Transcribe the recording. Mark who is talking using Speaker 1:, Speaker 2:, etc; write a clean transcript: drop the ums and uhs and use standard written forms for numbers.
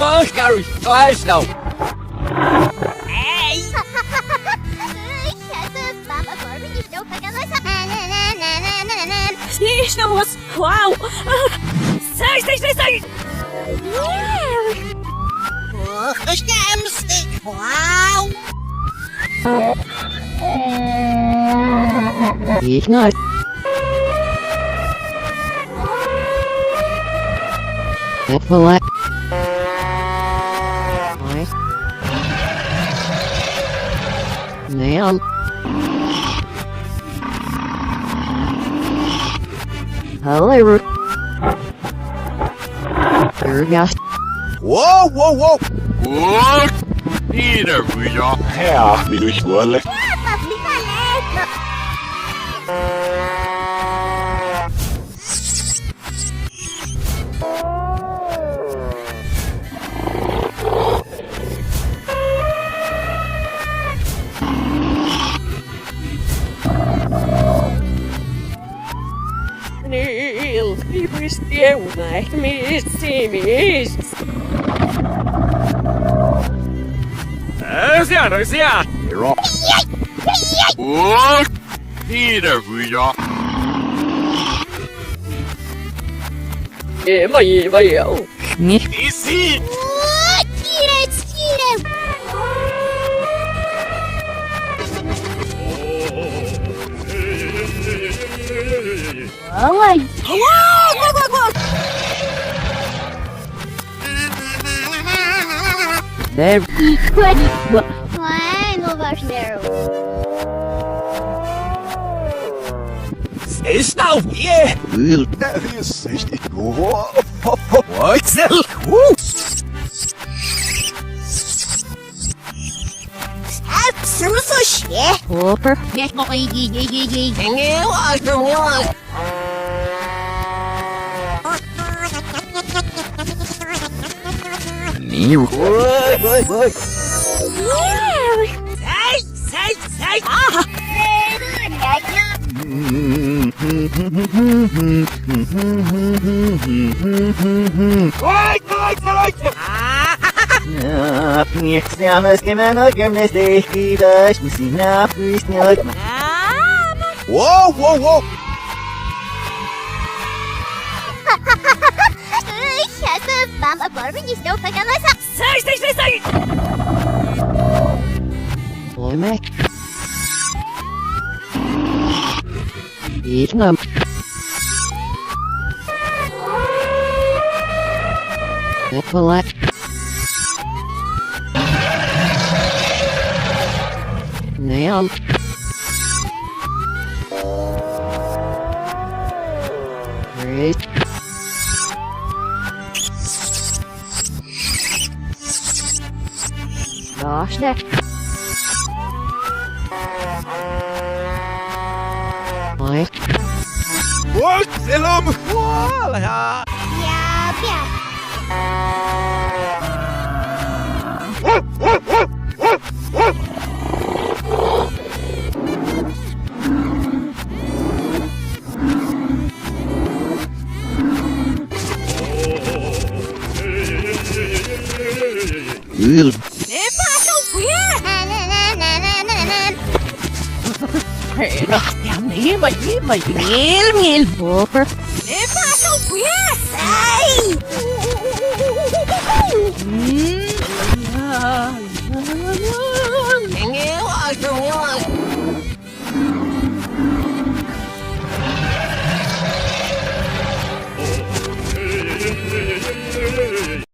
Speaker 1: Animalsca, Gary. Guys, no.
Speaker 2: Hey! Snižamos! Wow! Sai!
Speaker 3: Hooggestemd! Wauw!
Speaker 4: Ik nooit. Even wat. Nee, al. Hallo. Gast.
Speaker 5: Wow!
Speaker 1: What? Hier we ja.
Speaker 5: Ja, wie doe je wel?
Speaker 2: Neil, die besteeuwde echt mis.
Speaker 1: Ja. What? Hier we ja.
Speaker 2: Eva.
Speaker 1: Is he?
Speaker 3: Stieren!
Speaker 4: Allee. There.
Speaker 3: Why no varsnero?
Speaker 1: Is nou hier?
Speaker 5: Dat is richtig.
Speaker 1: Wat?
Speaker 3: Absoluut! Ja.
Speaker 4: Hopper.
Speaker 3: Net nog een.
Speaker 4: Nieuw.
Speaker 3: Zij! Ah!
Speaker 5: Wow!
Speaker 3: Mama, Barbie, estou pegando essa.
Speaker 2: Sai!
Speaker 4: Hoi mij. Ik nam. Even wat. Nee, al. Great. Gosh, nee. Hoi.
Speaker 5: Wat? Selam! Voilà!
Speaker 3: Ja.
Speaker 4: Mil. Hopper.
Speaker 3: Sai!